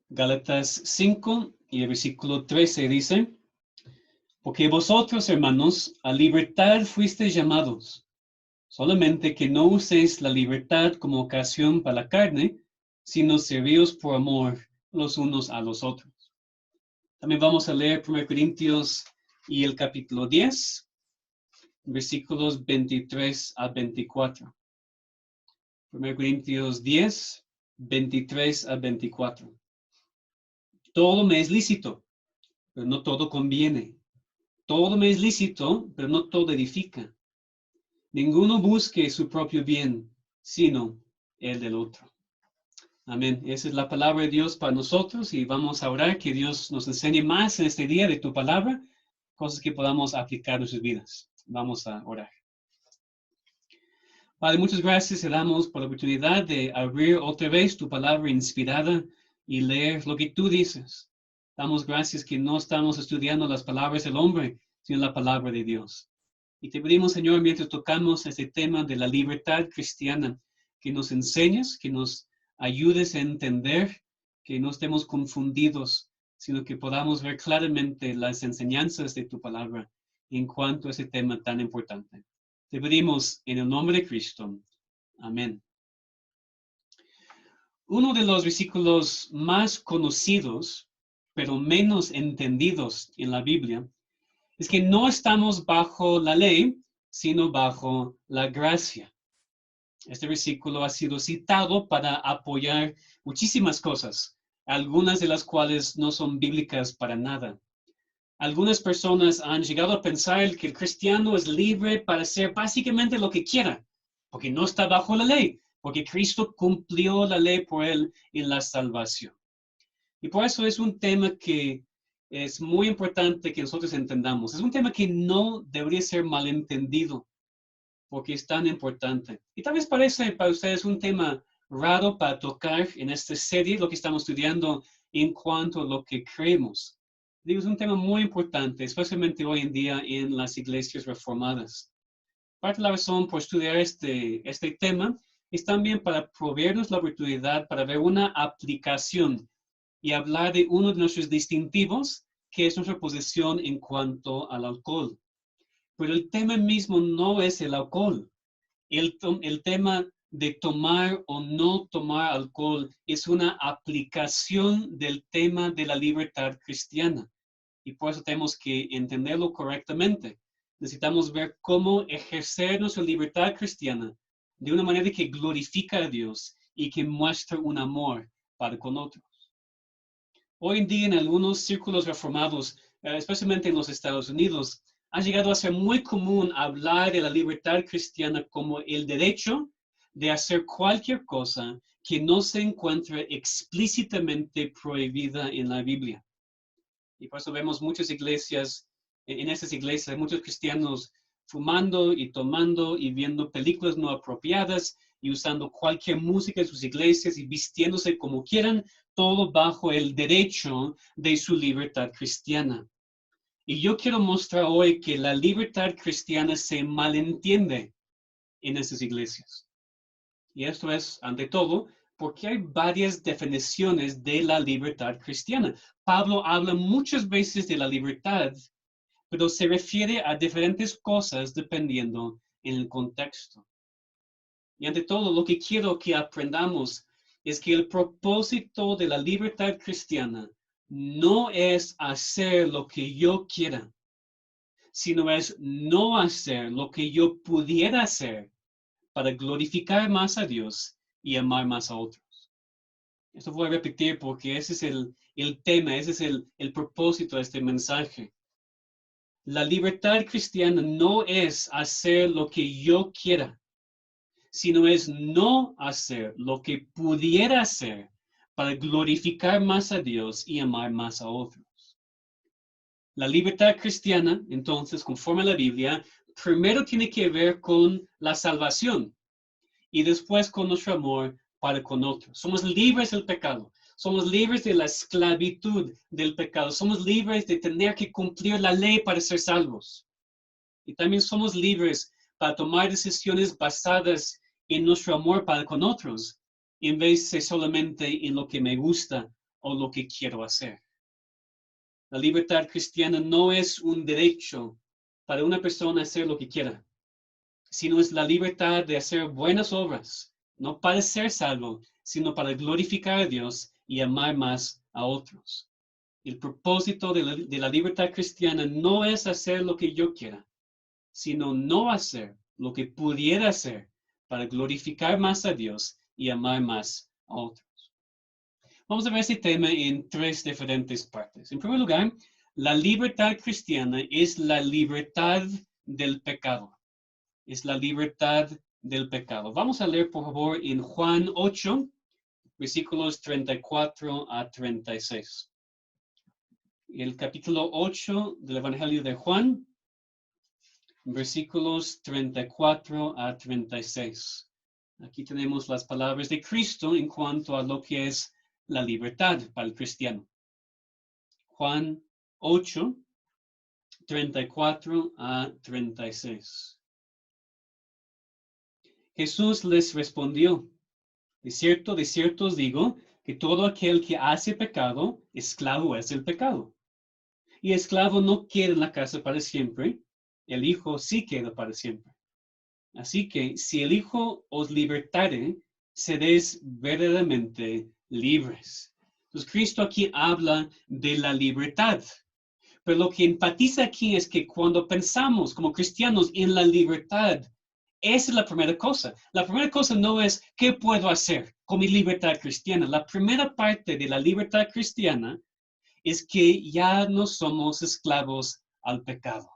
Gálatas 5 y el versículo 13 dice, porque vosotros, hermanos, a libertad fuisteis llamados, solamente que no uséis la libertad como ocasión para la carne, sino servíos por amor los unos a los otros. También vamos a leer 1 Corintios y el capítulo 10, versículos 23 a 24. 1 Corintios 10, 23 a 24. Todo me es lícito, pero no todo conviene. Todo me es lícito, pero no todo edifica. Ninguno busque su propio bien, sino el del otro. Amén. Esa es la palabra de Dios para nosotros y vamos a orar que Dios nos enseñe más en este día de tu palabra, cosas que podamos aplicar en nuestras vidas. Vamos a orar. Padre, muchas gracias te damos por la oportunidad de abrir otra vez tu palabra inspirada y leer lo que tú dices. Damos gracias que no estamos estudiando las palabras del hombre, sino la palabra de Dios. Y te pedimos, Señor, mientras tocamos este tema de la libertad cristiana, que nos enseñes, que nos ayudes a entender, que no estemos confundidos, sino que podamos ver claramente las enseñanzas de tu palabra en cuanto a ese tema tan importante. Te pedimos en el nombre de Cristo. Amén. Uno de los versículos más conocidos, pero menos entendidos en la Biblia, es que no estamos bajo la ley, sino bajo la gracia. Este versículo ha sido citado para apoyar muchísimas cosas, algunas de las cuales no son bíblicas para nada. Algunas personas han llegado a pensar que el cristiano es libre para hacer básicamente lo que quiera, porque no está bajo la ley, porque Cristo cumplió la ley por él en la salvación. Y por eso es un tema que es muy importante que nosotros entendamos. Es un tema que no debería ser malentendido, porque es tan importante. Y tal vez parece para ustedes un tema raro para tocar en esta serie, lo que estamos estudiando en cuanto a lo que creemos. Digo, es un tema muy importante, especialmente hoy en día en las iglesias reformadas. Parte de la razón por estudiar este tema es también para proveernos la oportunidad para ver una aplicación y hablar de uno de nuestros distintivos, que es nuestra posición en cuanto al alcohol. Pero el tema mismo no es el alcohol. El tema de tomar o no tomar alcohol es una aplicación del tema de la libertad cristiana. Y por eso tenemos que entenderlo correctamente. Necesitamos ver cómo ejercer nuestra libertad cristiana de una manera que glorifica a Dios y que muestra un amor para con otros. Hoy en día en algunos círculos reformados, especialmente en los Estados Unidos, ha llegado a ser muy común hablar de la libertad cristiana como el derecho de hacer cualquier cosa que no se encuentre explícitamente prohibida en la Biblia. Y por eso vemos muchas iglesias, en esas iglesias hay muchos cristianos fumando y tomando y viendo películas no apropiadas y usando cualquier música en sus iglesias y vistiéndose como quieran, todo bajo el derecho de su libertad cristiana. Y yo quiero mostrar hoy que la libertad cristiana se malentiende en esas iglesias. Y esto es, ante todo, porque hay varias definiciones de la libertad cristiana. Pablo habla muchas veces de la libertad, pero se refiere a diferentes cosas dependiendo en el contexto. Y ante todo, lo que quiero que aprendamos es que el propósito de la libertad cristiana no es hacer lo que yo quiera, sino es no hacer lo que yo pudiera hacer para glorificar más a Dios y amar más a otros. Esto voy a repetir porque ese es el tema, ese es el propósito de este mensaje. La libertad cristiana no es hacer lo que yo quiera, sino es no hacer lo que pudiera hacer para glorificar más a Dios y amar más a otros. La libertad cristiana, entonces, conforme a la Biblia, primero tiene que ver con la salvación y después con nuestro amor para con otros. Somos libres del pecado. Somos libres de la esclavitud del pecado. Somos libres de tener que cumplir la ley para ser salvos. Y también somos libres para tomar decisiones basadas en nuestro amor para con otros, en vez de solamente en lo que me gusta o lo que quiero hacer. La libertad cristiana no es un derecho para una persona hacer lo que quiera, sino es la libertad de hacer buenas obras, no para ser salvo, sino para glorificar a Dios y amar más a otros. El propósito de la libertad cristiana no es hacer lo que yo quiera, sino no hacer lo que pudiera hacer para glorificar más a Dios y amar más a otros. Vamos a ver este tema en tres diferentes partes. En primer lugar, la libertad cristiana es la libertad del pecado. Es la libertad del pecado. Vamos a leer, por favor, en Juan 8, versículos 34 a 36. El capítulo 8 del Evangelio de Juan, versículos 34 a 36. Aquí tenemos las palabras de Cristo en cuanto a lo que es la libertad para el cristiano. Juan 8, 34 a 36. Jesús les respondió, de cierto os digo, que todo aquel que hace pecado, esclavo es el pecado. Y esclavo no queda en la casa para siempre, el Hijo sí queda para siempre. Así que si el Hijo os libertare, seréis verdaderamente libres. Entonces Cristo aquí habla de la libertad. Pero lo que enfatiza aquí es que cuando pensamos como cristianos en la libertad, esa es la primera cosa. La primera cosa no es qué puedo hacer con mi libertad cristiana. La primera parte de la libertad cristiana es que ya no somos esclavos al pecado.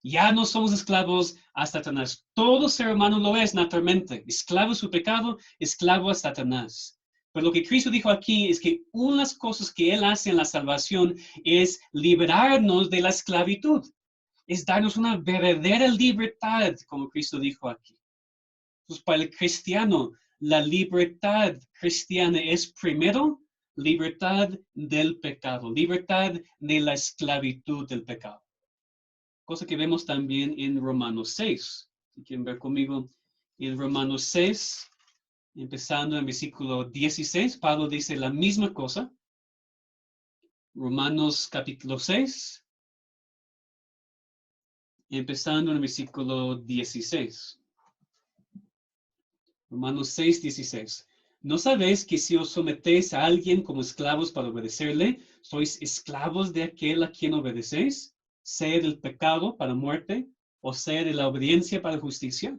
Ya no somos esclavos a Satanás. Todo ser humano lo es naturalmente. Esclavo a su pecado, esclavo a Satanás. Pero lo que Cristo dijo aquí es que una de las cosas que Él hace en la salvación es liberarnos de la esclavitud. Es darnos una verdadera libertad, como Cristo dijo aquí. Entonces, para el cristiano, la libertad cristiana es primero libertad del pecado, libertad de la esclavitud del pecado. Cosa que vemos también en Romanos 6. Si quieren ver conmigo, en Romanos 6, empezando en versículo 16, Pablo dice la misma cosa. Romanos capítulo 6, empezando en el versículo 16. Romanos 6, 16. ¿No sabéis que si os sometéis a alguien como esclavos para obedecerle, sois esclavos de aquel a quien obedecéis? Sea del pecado para muerte o sea de la obediencia para justicia.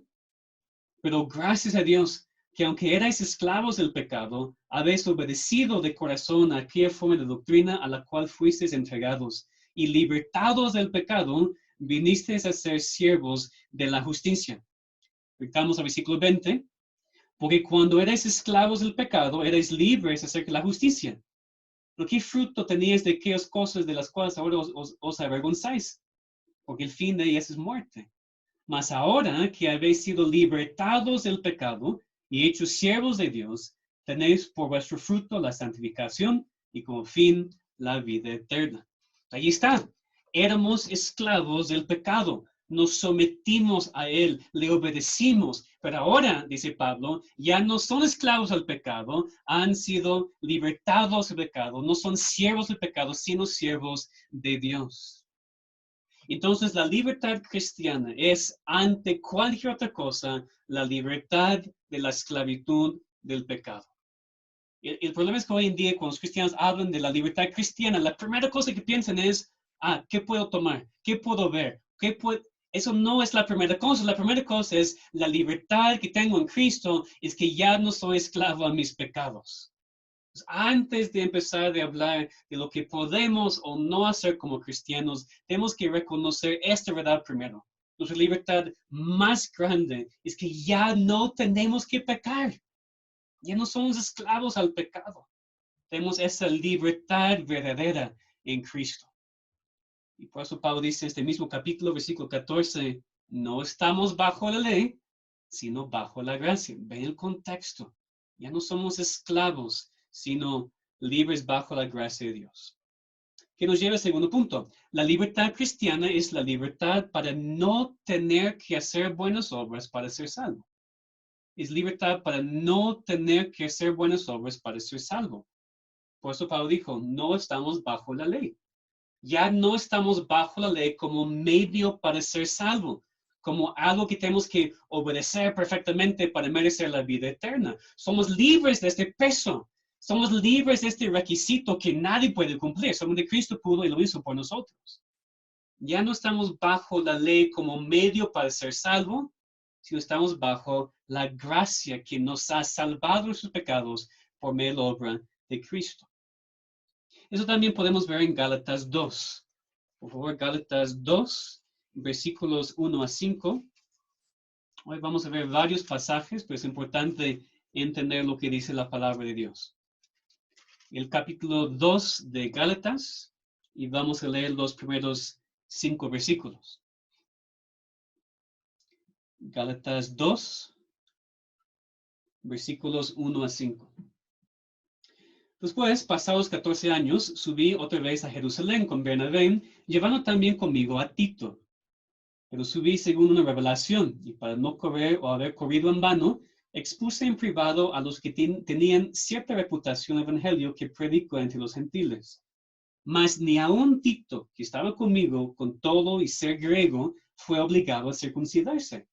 Pero gracias a Dios que aunque erais esclavos del pecado, habéis obedecido de corazón a aquella forma de doctrina a la cual fuisteis entregados, y libertados del pecado, vinisteis a ser siervos de la justicia. Estamos al versículo 20. Porque cuando erais esclavos del pecado, erais libres acerca de la justicia. ¿Pero qué fruto teníais de aquellas cosas de las cuales ahora os avergonzáis? Porque el fin de ellas es muerte. Mas ahora que habéis sido libertados del pecado y hechos siervos de Dios, tenéis por vuestro fruto la santificación y como fin la vida eterna. Ahí está. Éramos esclavos del pecado. Nos sometimos a él, le obedecimos, pero ahora, dice Pablo, ya no son esclavos al pecado, han sido libertados del pecado, no son siervos del pecado, sino siervos de Dios. Entonces, la libertad cristiana es, ante cualquier otra cosa, la libertad de la esclavitud del pecado. El problema es que hoy en día, cuando los cristianos hablan de la libertad cristiana, la primera cosa que piensan es, ¿qué puedo tomar? ¿Qué puedo ver? Eso no es la primera cosa. La primera cosa es la libertad que tengo en Cristo, es que ya no soy esclavo a mis pecados. Antes de empezar a hablar de lo que podemos o no hacer como cristianos, tenemos que reconocer esta verdad primero. Nuestra libertad más grande es que ya no tenemos que pecar. Ya no somos esclavos al pecado. Tenemos esa libertad verdadera en Cristo. Y por eso Pablo dice en este mismo capítulo, versículo 14, no estamos bajo la ley, sino bajo la gracia. Ven el contexto. Ya no somos esclavos, sino libres bajo la gracia de Dios. Que nos lleva al segundo punto. La libertad cristiana es la libertad para no tener que hacer buenas obras para ser salvo. Es libertad para no tener que hacer buenas obras para ser salvo. Por eso Pablo dijo, no estamos bajo la ley. Ya no estamos bajo la ley como medio para ser salvo, como algo que tenemos que obedecer perfectamente para merecer la vida eterna. Somos libres de este peso. Somos libres de este requisito que nadie puede cumplir. Solamente Cristo pudo y lo hizo por nosotros. Ya no estamos bajo la ley como medio para ser salvo, sino estamos bajo la gracia que nos ha salvado de sus pecados por medio de la obra de Cristo. Eso también podemos ver en Gálatas 2. Por favor, Gálatas 2, versículos 1 a 5. Hoy vamos a ver varios pasajes, pero es importante entender lo que dice la palabra de Dios. El capítulo 2 de Gálatas, y vamos a leer los primeros 5 versículos. Gálatas 2, versículos 1 a 5. Después, pasados 14 años, subí otra vez a Jerusalén con Bernabé, llevando también conmigo a Tito. Pero subí según una revelación, y para no correr o haber corrido en vano, expuse en privado a los que tenían cierta reputación del evangelio que predicó entre los gentiles. Mas ni aun Tito, que estaba conmigo con todo y ser griego, fue obligado a circuncidarse.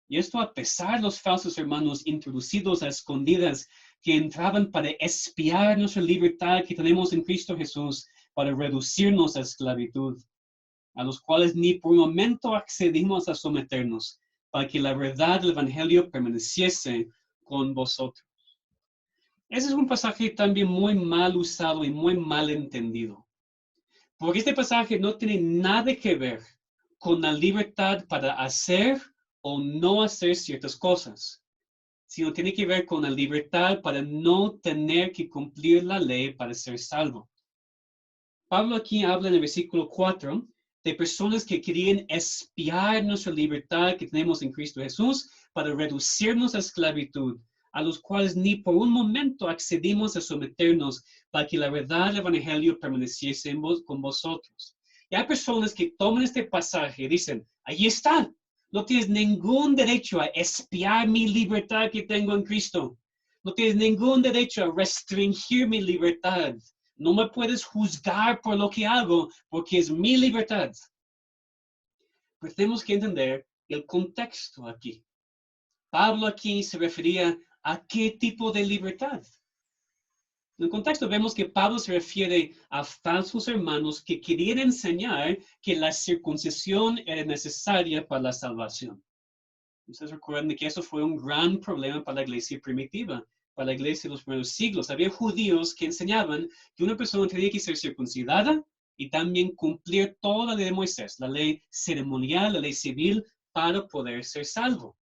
Y esto a pesar de los falsos hermanos introducidos a escondidas que entraban para espiar nuestra libertad que tenemos en Cristo Jesús, para reducirnos a esclavitud, a los cuales ni por un momento accedimos a someternos, para que la verdad del Evangelio permaneciese con vosotros. Ese es un pasaje también muy mal usado y muy mal entendido, porque este pasaje no tiene nada que ver con la libertad para hacer o no hacer ciertas cosas, sino tiene que ver con la libertad para no tener que cumplir la ley para ser salvo. Pablo aquí habla en el versículo 4 de personas que querían espiar nuestra libertad que tenemos en Cristo Jesús para reducirnos a esclavitud, a los cuales ni por un momento accedimos a someternos para que la verdad del Evangelio permaneciese con vosotros. Y hay personas que toman este pasaje y dicen, ahí está, no tienes ningún derecho a espiar mi libertad que tengo en Cristo. No tienes ningún derecho a restringir mi libertad. No me puedes juzgar por lo que hago, porque es mi libertad. Pero tenemos que entender el contexto aquí. Pablo aquí se refería a qué tipo de libertad. En el contexto vemos que Pablo se refiere a falsos hermanos que querían enseñar que la circuncisión era necesaria para la salvación. Ustedes recuerdan que eso fue un gran problema para la iglesia primitiva, para la iglesia de los primeros siglos. Había judíos que enseñaban que una persona tenía que ser circuncidada y también cumplir toda la ley de Moisés, la ley ceremonial, la ley civil, para poder ser salvo.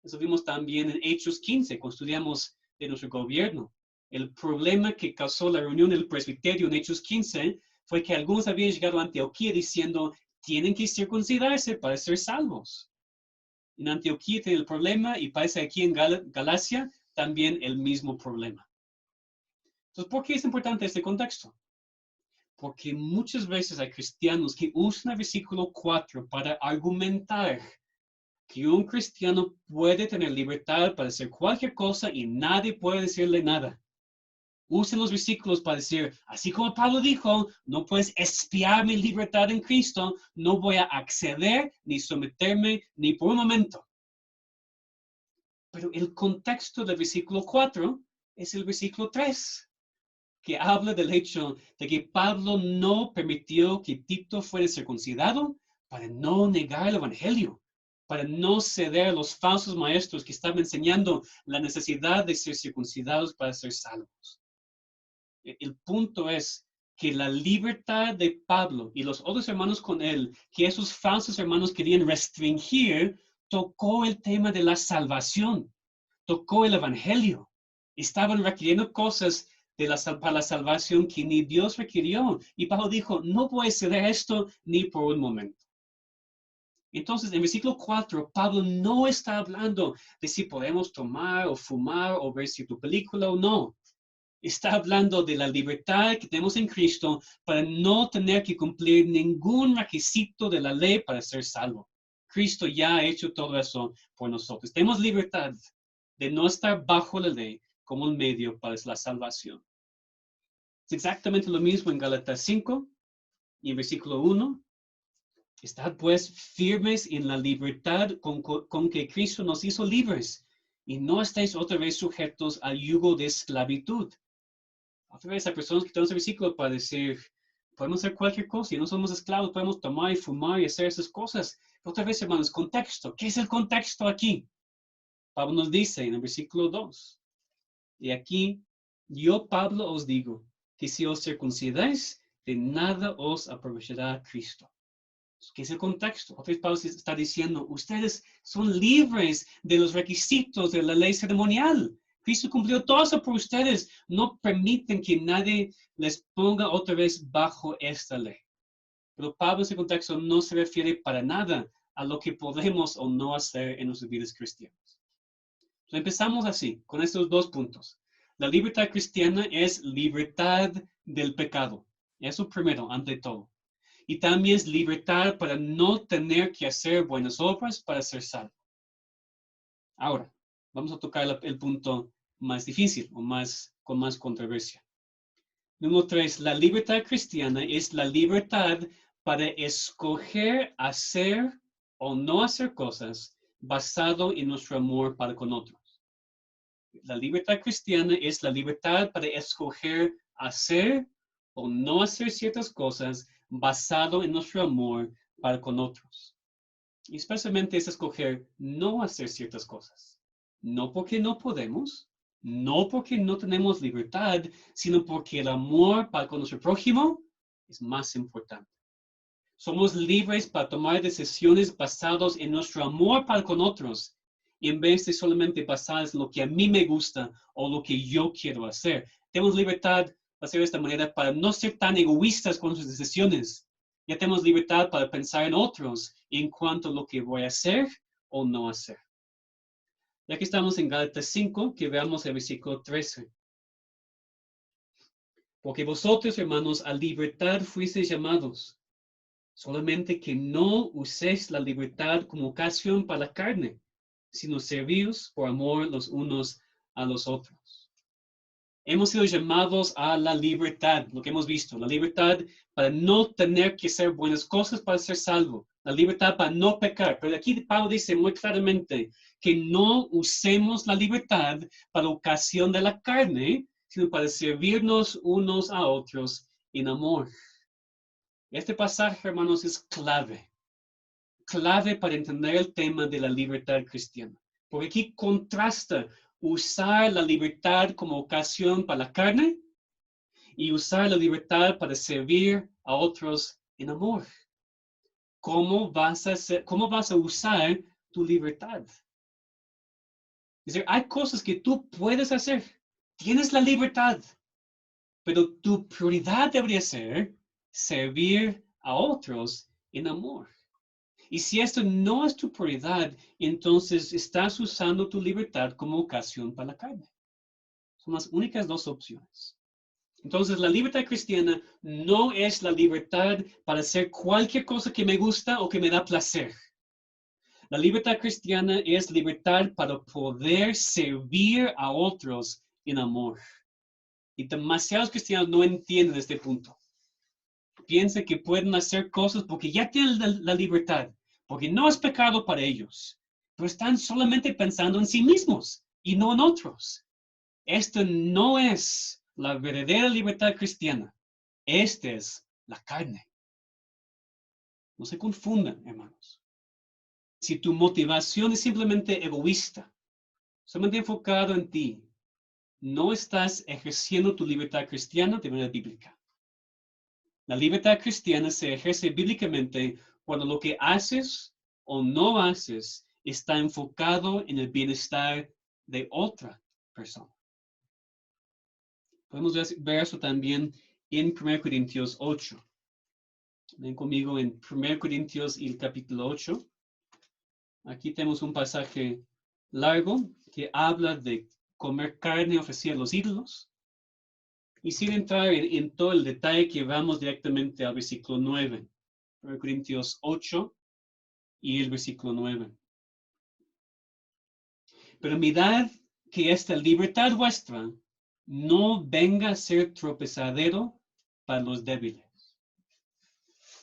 Eso vimos también en Hechos 15, cuando estudiamos de nuestro gobierno. El problema que causó la reunión del presbiterio en Hechos 15 fue que algunos habían llegado a Antioquía diciendo, tienen que circuncidarse para ser salvos. En Antioquía tiene el problema y parece aquí en Galacia también el mismo problema. Entonces, ¿por qué es importante este contexto? Porque muchas veces hay cristianos que usan el versículo 4 para argumentar que un cristiano puede tener libertad para hacer cualquier cosa y nadie puede decirle nada. Usen los versículos para decir, así como Pablo dijo, no puedes espiar mi libertad en Cristo, no voy a acceder ni someterme ni por un momento. Pero el contexto del versículo 4 es el versículo 3, que habla del hecho de que Pablo no permitió que Tito fuera circuncidado para no negar el evangelio, para no ceder a los falsos maestros que estaban enseñando la necesidad de ser circuncidados para ser salvos. El punto es que la libertad de Pablo y los otros hermanos con él, que esos falsos hermanos querían restringir, tocó el tema de la salvación, tocó el evangelio. Estaban requiriendo cosas para la salvación que ni Dios requirió. Y Pablo dijo, no voy a ceder esto ni por un momento. Entonces, en versículo 4, Pablo no está hablando de si podemos tomar o fumar o ver si tu película o no. Está hablando de la libertad que tenemos en Cristo para no tener que cumplir ningún requisito de la ley para ser salvo. Cristo ya ha hecho todo eso por nosotros. Tenemos libertad de no estar bajo la ley como un medio para la salvación. Es exactamente lo mismo en Gálatas 5 y en versículo 1. Estad pues firmes en la libertad con que Cristo nos hizo libres, y no estáis otra vez sujetos al yugo de esclavitud. Otra vez hay personas que tenemos el versículo para decir, podemos hacer cualquier cosa, y no somos esclavos, podemos tomar y fumar y hacer esas cosas. Otra vez, hermanos, contexto. ¿Qué es el contexto aquí? Pablo nos dice en el versículo 2, y aquí, yo, Pablo, os digo, que si os circuncidáis, de nada os aprovechará Cristo. ¿Qué es el contexto? Otra vez Pablo está diciendo, ustedes son libres de los requisitos de la ley ceremonial. Cristo cumplió todo eso por ustedes. No permiten que nadie les ponga otra vez bajo esta ley. Pero Pablo en ese contexto no se refiere para nada a lo que podemos o no hacer en nuestras vidas cristianas. Entonces, empezamos así, con estos dos puntos. La libertad cristiana es libertad del pecado. Eso primero, ante todo. Y también es libertad para no tener que hacer buenas obras para ser salvo. Ahora, vamos a tocar el punto más difícil o con más controversia. Número 3, la libertad cristiana es la libertad para escoger hacer o no hacer cosas basado en nuestro amor para con otros. La libertad cristiana es la libertad para escoger hacer o no hacer ciertas cosas basado en nuestro amor para con otros. Y especialmente es escoger no hacer ciertas cosas. No porque no podemos, no porque no tenemos libertad, sino porque el amor para con nuestro prójimo es más importante. Somos libres para tomar decisiones basadas en nuestro amor para con otros, en vez de solamente basadas en lo que a mí me gusta o lo que yo quiero hacer. Tenemos libertad para hacer de esta manera para no ser tan egoístas con nuestras decisiones. Ya tenemos libertad para pensar en otros en cuanto a lo que voy a hacer o no hacer. Ya que estamos en Gálatas 5, que veamos el versículo 13. Porque vosotros, hermanos, a libertad fuisteis llamados, solamente que no uséis la libertad como ocasión para la carne, sino servíos por amor los unos a los otros. Hemos sido llamados a la libertad, lo que hemos visto, la libertad para no tener que hacer buenas cosas para ser salvo, la libertad para no pecar. Pero aquí Pablo dice muy claramente que no usemos la libertad para ocasión de la carne, sino para servirnos unos a otros en amor. Este pasaje, hermanos, es clave para entender el tema de la libertad cristiana. Porque aquí contrasta usar la libertad como ocasión para la carne y usar la libertad para servir a otros en amor. ¿Cómo vas a usar tu libertad? Es decir, hay cosas que tú puedes hacer. Tienes la libertad, pero tu prioridad debería ser servir a otros en amor. Y si esto no es tu prioridad, entonces estás usando tu libertad como ocasión para la carne. Son las únicas dos opciones. Entonces, la libertad cristiana no es la libertad para hacer cualquier cosa que me gusta o que me da placer. La libertad cristiana es libertad para poder servir a otros en amor. Y demasiados cristianos no entienden este punto. Piensan que pueden hacer cosas porque ya tienen la libertad, porque no es pecado para ellos, pero están solamente pensando en sí mismos y no en otros. Esto no es la verdadera libertad cristiana. Esta es la carne. No se confundan, hermanos. Si tu motivación es simplemente egoísta, solamente enfocado en ti, no estás ejerciendo tu libertad cristiana de manera bíblica. La libertad cristiana se ejerce bíblicamente cuando lo que haces o no haces está enfocado en el bienestar de otra persona. Podemos ver eso también en 1 Corintios 8. Ven conmigo en 1 Corintios y el capítulo 8. Aquí tenemos un pasaje largo que habla de comer carne ofrecida a los ídolos. Y sin entrar en todo el detalle, que vamos directamente al versículo 9. 1 Corintios 8 y el versículo 9. Pero mirad que esta libertad vuestra no venga a ser tropezadero para los débiles.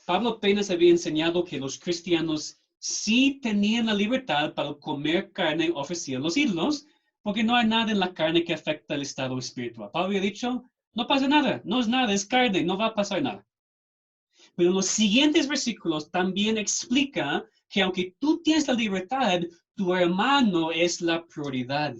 Pablo apenas había enseñado que los cristianos sí tenían la libertad para comer carne ofrecida a los ídolos, porque no hay nada en la carne que afecte al estado espiritual. Pablo había dicho, no pasa nada, no es nada, es carne, no va a pasar nada. Pero en los siguientes versículos también explica que aunque tú tienes la libertad, tu hermano es la prioridad.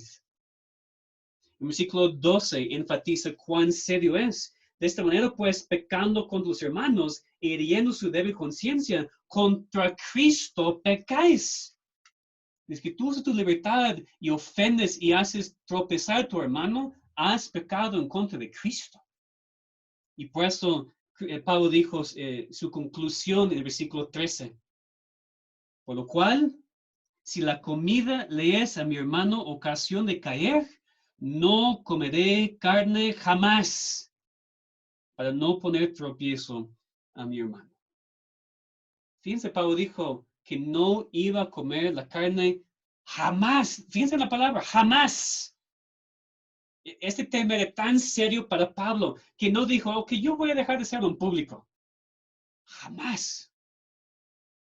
El versículo 12 enfatiza cuán serio es. De esta manera, pues, pecando contra los hermanos e hiriendo su débil conciencia, contra Cristo pecáis. Es que tú usas tu libertad y ofendes y haces tropezar a tu hermano, has pecado en contra de Cristo. Y por eso Pablo dijo su conclusión en el versículo 13. Por lo cual, si la comida le es a mi hermano ocasión de caer, no comeré carne jamás, para no poner tropiezo a mi hermano. Fíjense, Pablo dijo que no iba a comer la carne jamás. Fíjense en la palabra, jamás. Este tema era tan serio para Pablo que no dijo, ok, yo voy a dejar de hacerlo en público. Jamás.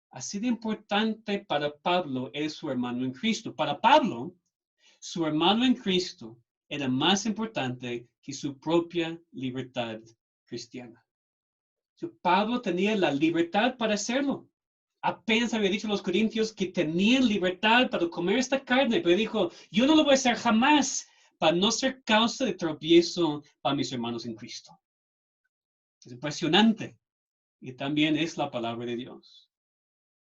Así de importante para Pablo es su hermano en Cristo. Para Pablo, su hermano en Cristo era más importante que su propia libertad cristiana. Pablo tenía la libertad para hacerlo. Apenas había dicho a los corintios que tenían libertad para comer esta carne, pero dijo, yo no lo voy a hacer jamás para no ser causa de tropiezo para mis hermanos en Cristo. Es impresionante y también es la palabra de Dios.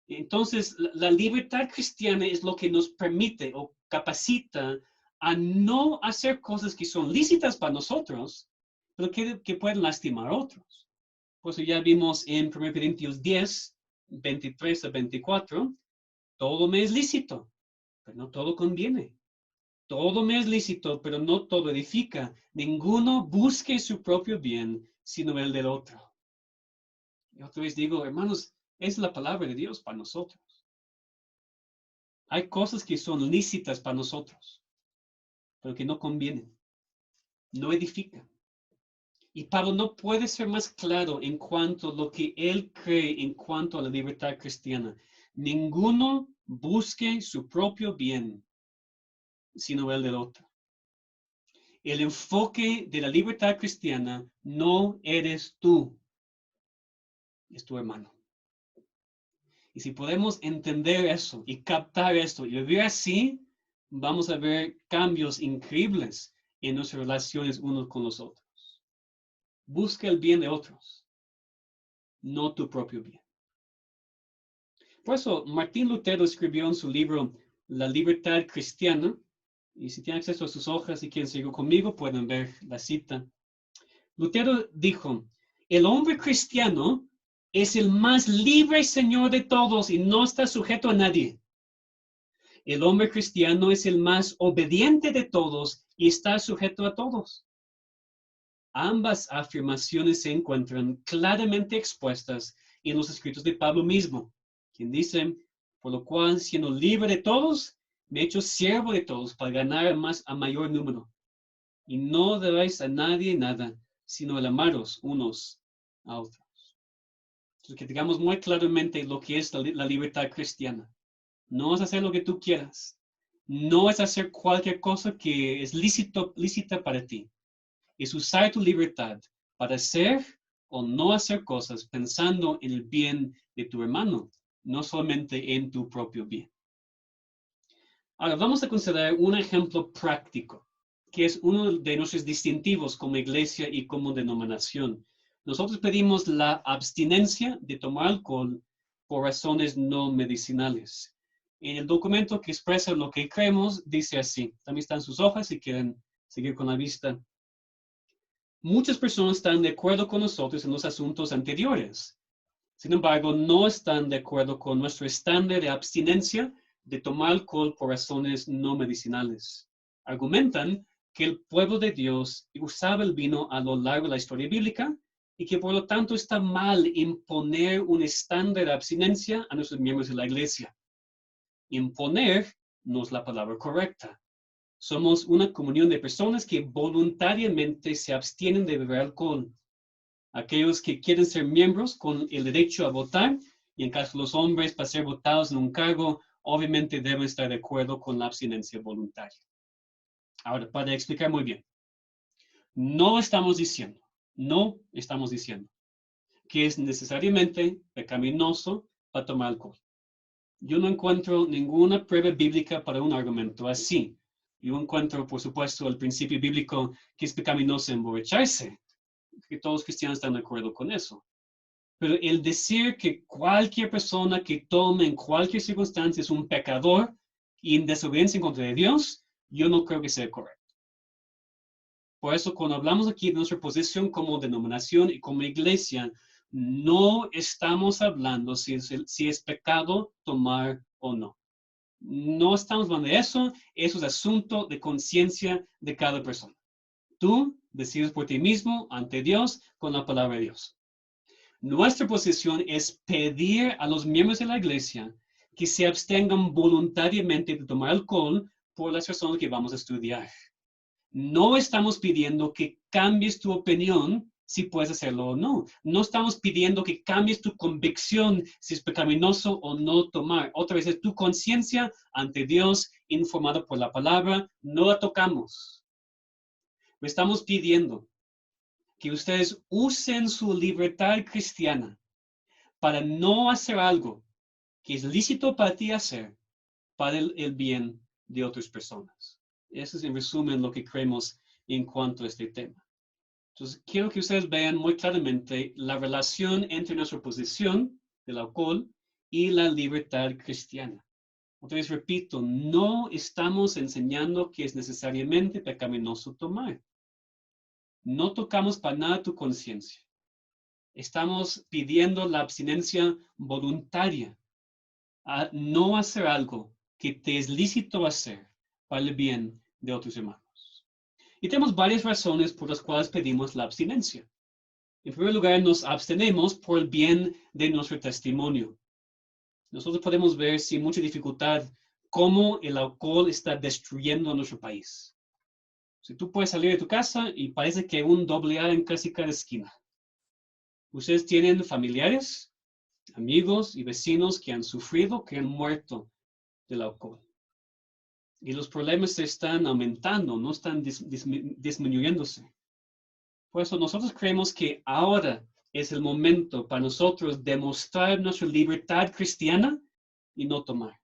Entonces, la libertad cristiana es lo que nos permite o capacita a no hacer cosas que son lícitas para nosotros, pero que pueden lastimar a otros. Por eso ya vimos en 1 Corintios 10, 23 a 24, todo me es lícito, pero no todo conviene. Todo me es lícito, pero no todo edifica. Ninguno busque su propio bien, sino el del otro. Y otra vez digo, hermanos, es la palabra de Dios para nosotros. Hay cosas que son lícitas para nosotros, pero que no convienen, no edifican. Y Pablo no puede ser más claro en cuanto a lo que él cree en cuanto a la libertad cristiana. Ninguno busque su propio bien, sino el del otro. El enfoque de la libertad cristiana no eres tú, es tu hermano. Y si podemos entender eso y captar esto y vivir así, vamos a ver cambios increíbles en nuestras relaciones unos con los otros. Busca el bien de otros, no tu propio bien. Por eso, Martín Lutero escribió en su libro La libertad cristiana, y si tienen acceso a sus hojas y quieren seguir conmigo, pueden ver la cita. Lutero dijo, el hombre cristiano es el más libre señor de todos y no está sujeto a nadie. El hombre cristiano es el más obediente de todos y está sujeto a todos. Ambas afirmaciones se encuentran claramente expuestas en los escritos de Pablo mismo, quien dice, por lo cual, siendo libre de todos, me he hecho siervo de todos para ganar a mayor número. Y no debáis a nadie nada, sino el amaros unos a otros. Entonces, que digamos muy claramente lo que es la libertad cristiana. No es hacer lo que tú quieras. No es hacer cualquier cosa que es lícita para ti. Es usar tu libertad para hacer o no hacer cosas pensando en el bien de tu hermano, no solamente en tu propio bien. Ahora, vamos a considerar un ejemplo práctico, que es uno de nuestros distintivos como iglesia y como denominación. Nosotros pedimos la abstinencia de tomar alcohol por razones no medicinales. En el documento que expresa lo que creemos, dice así. También están sus hojas si quieren seguir con la vista. Muchas personas están de acuerdo con nosotros en los asuntos anteriores. Sin embargo, no están de acuerdo con nuestro estándar de abstinencia de tomar alcohol por razones no medicinales. Argumentan que el pueblo de Dios usaba el vino a lo largo de la historia bíblica y que por lo tanto está mal imponer un estándar de abstinencia a nuestros miembros de la iglesia. Imponer no es la palabra correcta. Somos una comunión de personas que voluntariamente se abstienen de beber alcohol. Aquellos que quieren ser miembros con el derecho a votar, y en caso de los hombres, para ser votados en un cargo, obviamente deben estar de acuerdo con la abstinencia voluntaria. Ahora, para explicar muy bien, no estamos diciendo que es necesariamente pecaminoso para tomar alcohol. Yo no encuentro ninguna prueba bíblica para un argumento así. Yo encuentro, por supuesto, el principio bíblico que es pecaminoso emborracharse, que todos los cristianos están de acuerdo con eso. Pero el decir que cualquier persona que tome en cualquier circunstancia es un pecador y en desobediencia en contra de Dios, yo no creo que sea correcto. Por eso, cuando hablamos aquí de nuestra posición como denominación y como iglesia, no estamos hablando si es pecado tomar o no. No estamos hablando de eso. Eso es asunto de conciencia de cada persona. Tú decides por ti mismo ante Dios con la palabra de Dios. Nuestra posición es pedir a los miembros de la iglesia que se abstengan voluntariamente de tomar alcohol por las razones que vamos a estudiar. No estamos pidiendo que cambies tu opinión si puedes hacerlo o no. No estamos pidiendo que cambies tu convicción si es pecaminoso o no tomar. Otra vez es tu conciencia ante Dios informada por la palabra. No la tocamos. Estamos pidiendo que ustedes usen su libertad cristiana para no hacer algo que es lícito para ti hacer para el bien de otras personas. Eso es en resumen lo que creemos en cuanto a este tema. Entonces, quiero que ustedes vean muy claramente la relación entre nuestra posición del alcohol y la libertad cristiana. Otra vez repito, no estamos enseñando que es necesariamente pecaminoso tomar. No tocamos para nada tu conciencia. Estamos pidiendo la abstinencia voluntaria a no hacer algo que te es lícito hacer para el bien de otros hermanos. Y tenemos varias razones por las cuales pedimos la abstinencia. En primer lugar, nos abstenemos por el bien de nuestro testimonio. Nosotros podemos ver sin mucha dificultad cómo el alcohol está destruyendo nuestro país. Si tú puedes salir de tu casa y parece que hay un AA en casi cada esquina. Ustedes tienen familiares, amigos y vecinos que han sufrido, que han muerto del alcohol. Y los problemas se están aumentando, no están disminuyéndose. Por eso nosotros creemos que ahora es el momento para nosotros demostrar nuestra libertad cristiana y no tomar.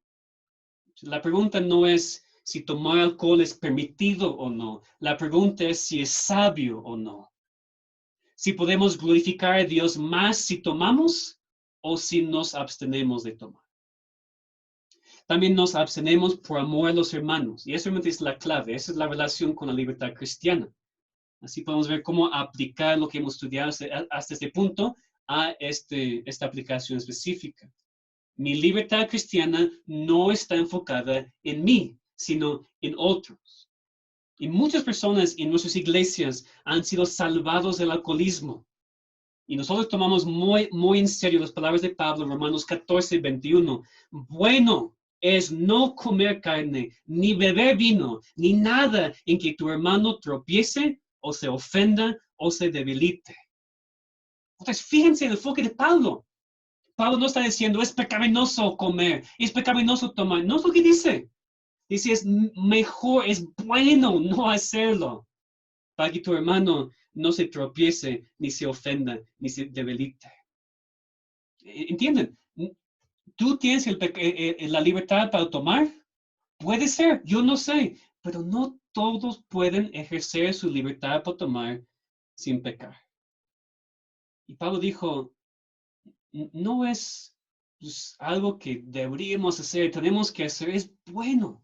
La pregunta no es si tomar alcohol es permitido o no. La pregunta es si es sabio o no. Si podemos glorificar a Dios más si tomamos o si nos abstenemos de tomar. También nos abstenemos por amor a los hermanos. Y eso realmente es la clave. Esa es la relación con la libertad cristiana. Así podemos ver cómo aplicar lo que hemos estudiado hasta este punto a esta aplicación específica. Mi libertad cristiana no está enfocada en mí, sino en otros. Y muchas personas en nuestras iglesias han sido salvados del alcoholismo. Y nosotros tomamos muy en serio las palabras de Pablo en Romanos 14, 21. Bueno es no comer carne, ni beber vino, ni nada en que tu hermano tropiece o se ofenda o se debilite. Entonces, fíjense en el enfoque de Pablo. Pablo no está diciendo es pecaminoso comer, es pecaminoso tomar. No es lo que dice. Dice es mejor, es bueno no hacerlo para que tu hermano no se tropiece, ni se ofenda, ni se debilite. ¿Entienden? ¿Tú tienes la libertad para tomar? Puede ser, yo no sé, pero no todos pueden ejercer su libertad para tomar sin pecar. Y Pablo dijo, no es algo que deberíamos hacer, tenemos que hacer, es bueno.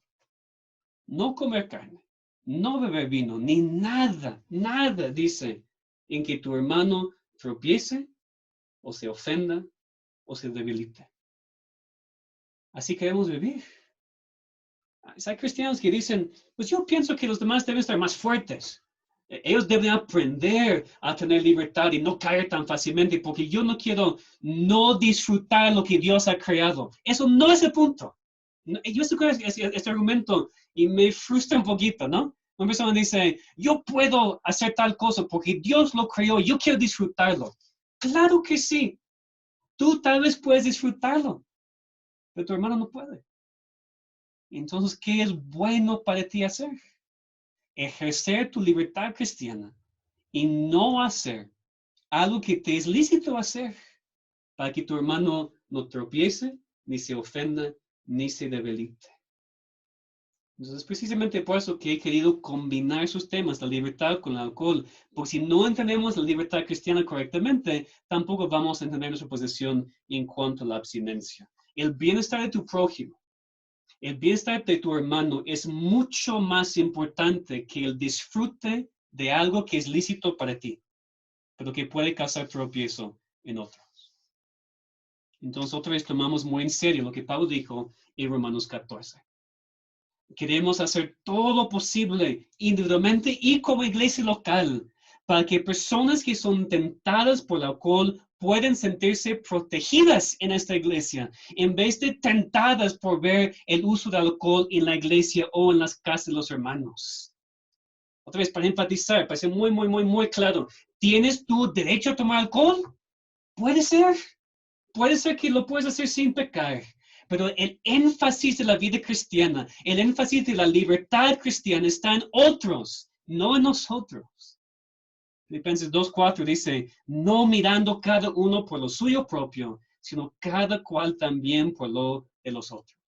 No comer carne, no beber vino, ni nada, dice, en que tu hermano tropiece o se ofenda o se debilite. Así queremos vivir. Hay cristianos que dicen, pues yo pienso que los demás deben estar más fuertes. Ellos deben aprender a tener libertad y no caer tan fácilmente porque yo no quiero no disfrutar lo que Dios ha creado. Eso no es el punto. Yo escucho este argumento y me frustra un poquito, ¿no? Una persona dice, yo puedo hacer tal cosa porque Dios lo creó, yo quiero disfrutarlo. Claro que sí, tú tal vez puedes disfrutarlo, pero tu hermano no puede. Entonces, ¿qué es bueno para ti hacer? Ejercer tu libertad cristiana y no hacer algo que te es lícito hacer para que tu hermano no tropiece, ni se ofenda, ni se debilite. Entonces, precisamente por eso que he querido combinar esos temas, la libertad con el alcohol, porque si no entendemos la libertad cristiana correctamente, tampoco vamos a entender nuestra posición en cuanto a la abstinencia. El bienestar de tu prójimo, el bienestar de tu hermano es mucho más importante que el disfrute de algo que es lícito para ti, pero que puede causar tropiezo en otros. Entonces, otra vez tomamos muy en serio lo que Pablo dijo en Romanos 14. Queremos hacer todo posible individualmente y como iglesia local para que personas que son tentadas por el alcohol puedan sentirse protegidas en esta iglesia en vez de tentadas por ver el uso del alcohol en la iglesia o en las casas de los hermanos. Otra vez, para enfatizar, para ser muy claro, ¿tienes tu derecho a tomar alcohol? Puede ser que lo puedes hacer sin pecar. Pero el énfasis de la vida cristiana, el énfasis de la libertad cristiana está en otros, no en nosotros. Filipenses 2:4 dice, no mirando cada uno por lo suyo propio, sino cada cual también por lo de los otros.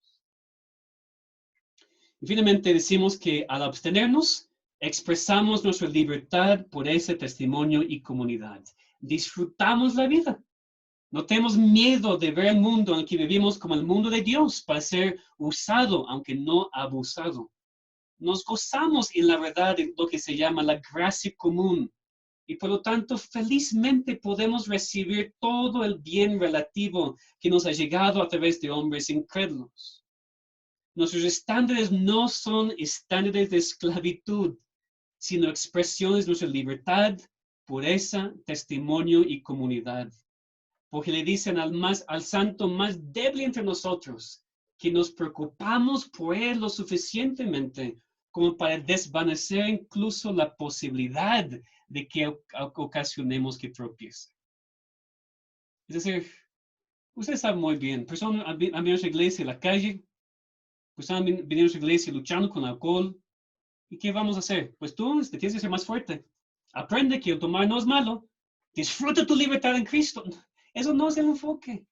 Y finalmente decimos que al abstenernos, expresamos nuestra libertad por ese testimonio y comunidad. Disfrutamos la vida. No tenemos miedo de ver el mundo en el que vivimos como el mundo de Dios para ser usado, aunque no abusado. Nos gozamos en la verdad de lo que se llama la gracia común y por lo tanto felizmente podemos recibir todo el bien relativo que nos ha llegado a través de hombres incrédulos. Nuestros estándares no son estándares de esclavitud, sino expresiones de nuestra libertad, pureza, testimonio y comunidad. Porque le dicen al santo más débil entre nosotros que nos preocupamos por él lo suficientemente como para desvanecer incluso la posibilidad de que ocasionemos que tropiece. Es decir, ustedes saben muy bien, personas han venido a nuestra iglesia en la calle, personas han venido a nuestra iglesia luchando con alcohol, ¿y qué vamos a hacer? Pues tú te tienes que ser más fuerte. Aprende que el tomar no es malo. Disfruta tu libertad en Cristo. Eso no es el enfoque.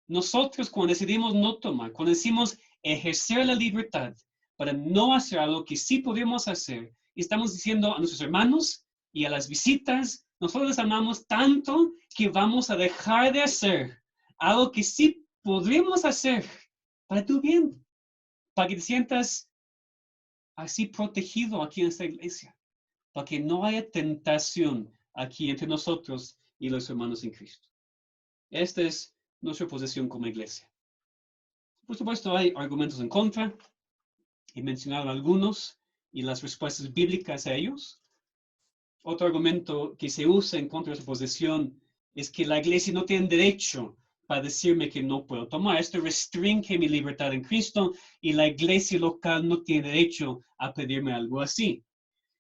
Nosotros cuando decidimos no tomar, cuando decimos ejercer la libertad para no hacer algo que sí podemos hacer, estamos diciendo a nuestros hermanos y a las visitas, nosotros les amamos tanto que vamos a dejar de hacer algo que sí podríamos hacer para tu bien, para que te sientas así protegido aquí en esta iglesia, para que no haya tentación aquí entre nosotros y los hermanos en Cristo. Esta es nuestra posición como iglesia. Por supuesto, hay argumentos en contra. He mencionado algunos y las respuestas bíblicas a ellos. Otro argumento que se usa en contra de su posición es que la iglesia no tiene derecho para decirme que no puedo tomar. Esto restringe mi libertad en Cristo y la iglesia local no tiene derecho a pedirme algo así.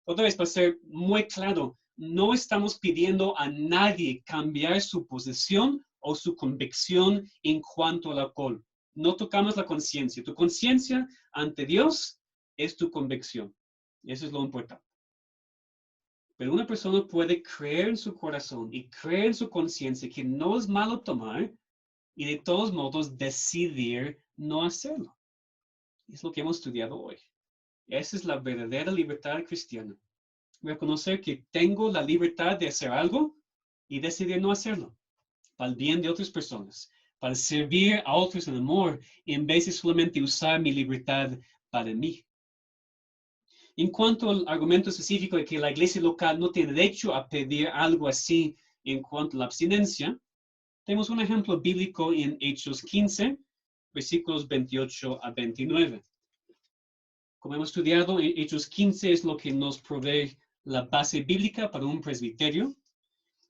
Otra vez, para ser muy claro, no estamos pidiendo a nadie cambiar su posición o su convicción en cuanto al alcohol. No tocamos la conciencia. Tu conciencia ante Dios es tu convicción. Eso es lo importante. Pero una persona puede creer en su corazón y creer en su conciencia que no es malo tomar y de todos modos decidir no hacerlo. Es lo que hemos estudiado hoy. Esa es la verdadera libertad cristiana. Reconocer que tengo la libertad de hacer algo y decidir no hacerlo, para el bien de otras personas, para servir a otros en amor, en vez de solamente usar mi libertad para mí. En cuanto al argumento específico de que la iglesia local no tiene derecho a pedir algo así en cuanto a la abstinencia, tenemos un ejemplo bíblico en Hechos 15, versículos 28 a 29. Como hemos estudiado, Hechos 15 es lo que nos provee la base bíblica para un presbiterio.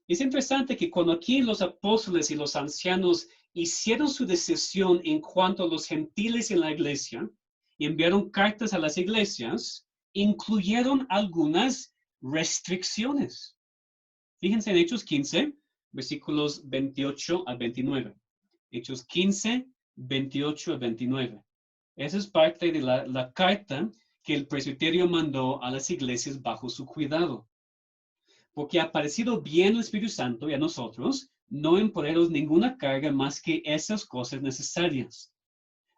Es interesante que cuando aquí los apóstoles y los ancianos hicieron su decisión en cuanto a los gentiles en la iglesia y enviaron cartas a las iglesias, incluyeron algunas restricciones. Fíjense en Hechos 15, versículos 28 a 29. Hechos 15, 28 a 29. Esa es parte de la carta que el presbiterio mandó a las iglesias bajo su cuidado. Porque ha parecido bien al Espíritu Santo y a nosotros no imponeros ninguna carga más que esas cosas necesarias.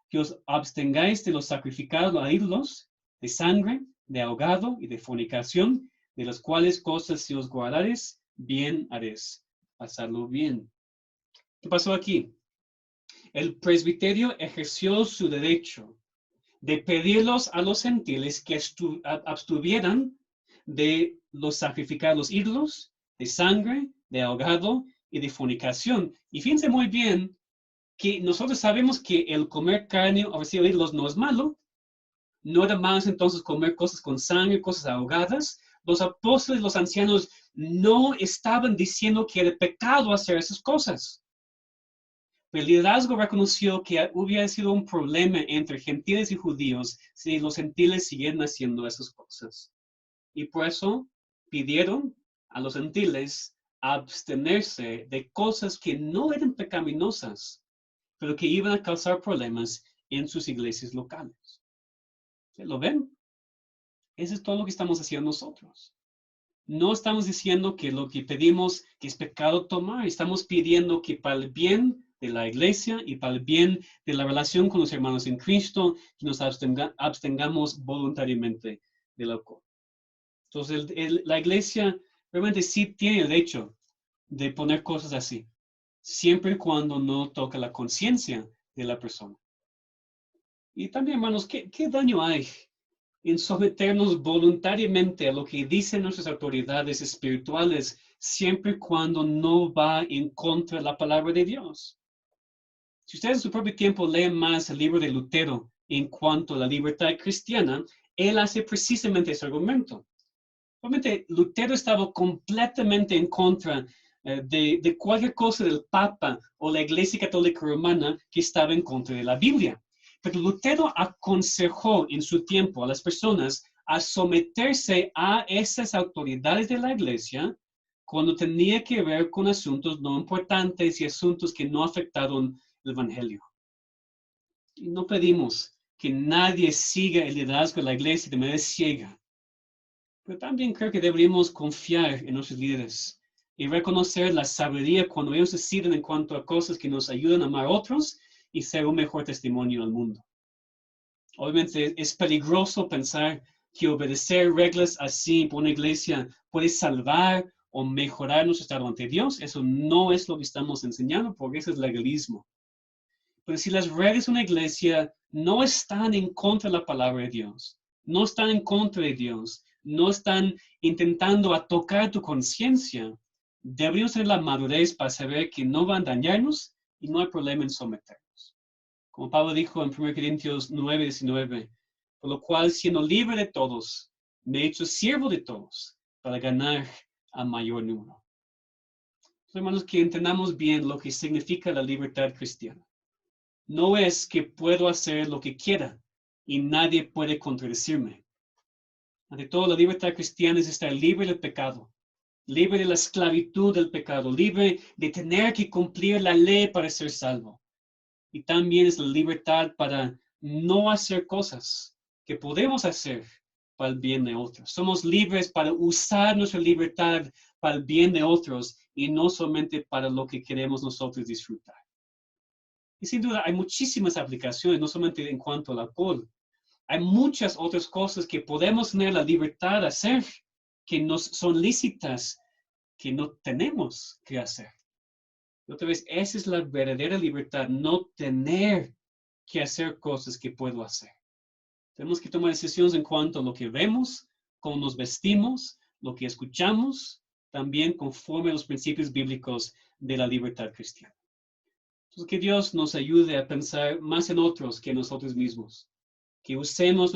Que os abstengáis de los sacrificados a ídolos, de sangre, de ahogado y de fornicación, de las cuales cosas si os guardares, bien haréis. Pasarlo bien. ¿Qué pasó aquí? El presbiterio ejerció su derecho de pedirlos a los gentiles que abstuvieran de los sacrificados ídolos, de sangre, de ahogado y de fornicación. Y fíjense muy bien que nosotros sabemos que el comer carne o recibir ídolos no es malo. No era más entonces comer cosas con sangre, cosas ahogadas. Los apóstoles, los ancianos, no estaban diciendo que era pecado hacer esas cosas. El liderazgo reconoció que hubiera sido un problema entre gentiles y judíos si los gentiles siguieran haciendo esas cosas. Y por eso pidieron a los gentiles abstenerse de cosas que no eran pecaminosas, pero que iban a causar problemas en sus iglesias locales. ¿Lo ven? Eso es todo lo que estamos haciendo nosotros. No estamos diciendo que lo que pedimos que es pecado tomar, estamos pidiendo que para el bien de la iglesia y para el bien de la relación con los hermanos en Cristo, que nos abstengamos voluntariamente del alcohol. Entonces, la iglesia realmente sí tiene el derecho de poner cosas así, siempre y cuando no toca la conciencia de la persona. Y también, hermanos, ¿qué daño hay en someternos voluntariamente a lo que dicen nuestras autoridades espirituales, siempre y cuando no va en contra de la palabra de Dios? Si ustedes en su propio tiempo leen más el libro de Lutero en cuanto a la libertad cristiana, él hace precisamente ese argumento. Obviamente, Lutero estaba completamente en contra de cualquier cosa del Papa o la Iglesia Católica Romana que estaba en contra de la Biblia. Pero Lutero aconsejó en su tiempo a las personas a someterse a esas autoridades de la Iglesia cuando tenía que ver con asuntos no importantes y asuntos que no afectaron el Evangelio. Y no pedimos que nadie siga el liderazgo de la Iglesia de manera ciega. Pero también creo que deberíamos confiar en nuestros líderes y reconocer la sabiduría cuando ellos deciden en cuanto a cosas que nos ayudan a amar a otros y ser un mejor testimonio al mundo. Obviamente es peligroso pensar que obedecer reglas así por una iglesia puede salvar o mejorar nuestro estado ante Dios. Eso no es lo que estamos enseñando, porque eso es legalismo. Pero si las reglas de una iglesia no están en contra de la palabra de Dios, no están en contra de Dios, no están intentando a tocar tu conciencia, deberíamos tener la madurez para saber que no van a dañarnos y no hay problema en someternos. Como Pablo dijo en 1 Corintios 9:19, por lo cual, siendo libre de todos, me he hecho siervo de todos para ganar a mayor número. Entonces, hermanos, que entendamos bien lo que significa la libertad cristiana. No es que puedo hacer lo que quiera y nadie puede contradecirme. Ante todo, la libertad cristiana es estar libre del pecado, libre de la esclavitud del pecado, libre de tener que cumplir la ley para ser salvo. Y también es la libertad para no hacer cosas que podemos hacer para el bien de otros. Somos libres para usar nuestra libertad para el bien de otros y no solamente para lo que queremos nosotros disfrutar. Y sin duda hay muchísimas aplicaciones, no solamente en cuanto al alcohol. Hay muchas otras cosas que podemos tener la libertad de hacer que nos son lícitas, que no tenemos que hacer. Otra vez, esa es la verdadera libertad, no tener que hacer cosas que puedo hacer. Tenemos que tomar decisiones en cuanto a lo que vemos, cómo nos vestimos, lo que escuchamos, también conforme a los principios bíblicos de la libertad cristiana. Entonces, que Dios nos ayude a pensar más en otros que en nosotros mismos. Que usemos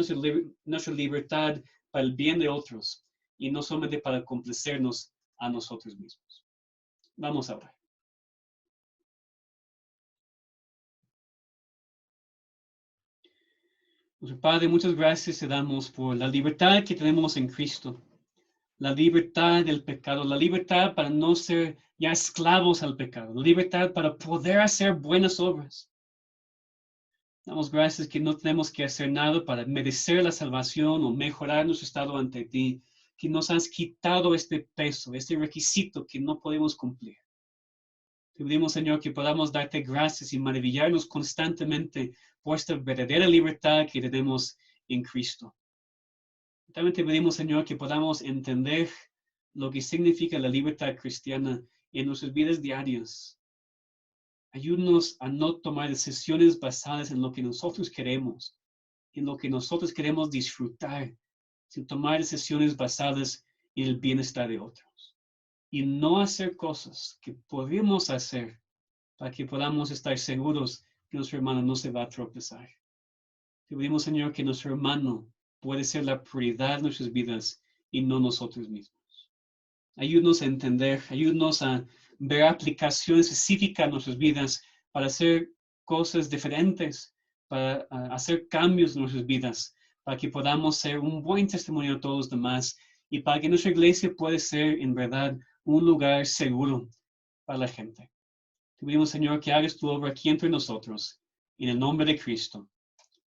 nuestra libertad para el bien de otros y no solamente para complacernos a nosotros mismos. Vamos a orar. Nuestro Padre, muchas gracias te damos por la libertad que tenemos en Cristo, la libertad del pecado, la libertad para no ser ya esclavos al pecado, la libertad para poder hacer buenas obras. Damos gracias que no tenemos que hacer nada para merecer la salvación o mejorar nuestro estado ante ti, que nos has quitado este peso, este requisito que no podemos cumplir. Te pedimos, Señor, que podamos darte gracias y maravillarnos constantemente por esta verdadera libertad que tenemos en Cristo. También te pedimos, Señor, que podamos entender lo que significa la libertad cristiana en nuestras vidas diarias. Ayúdanos a no tomar decisiones basadas en lo que nosotros queremos, en lo que nosotros queremos disfrutar, sin tomar decisiones basadas en el bienestar de otros. Y no hacer cosas que podemos hacer para que podamos estar seguros que nuestro hermano no se va a tropezar. Te pedimos, Señor, que nuestro hermano puede ser la prioridad de nuestras vidas y no nosotros mismos. Ayúdanos a entender, ayúdanos a ver aplicación específica en nuestras vidas para hacer cosas diferentes, para hacer cambios en nuestras vidas, para que podamos ser un buen testimonio a todos los demás y para que nuestra iglesia pueda ser en verdad un lugar seguro para la gente. Te pedimos, Señor, que hagas tu obra aquí entre nosotros. En el nombre de Cristo.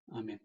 Amén.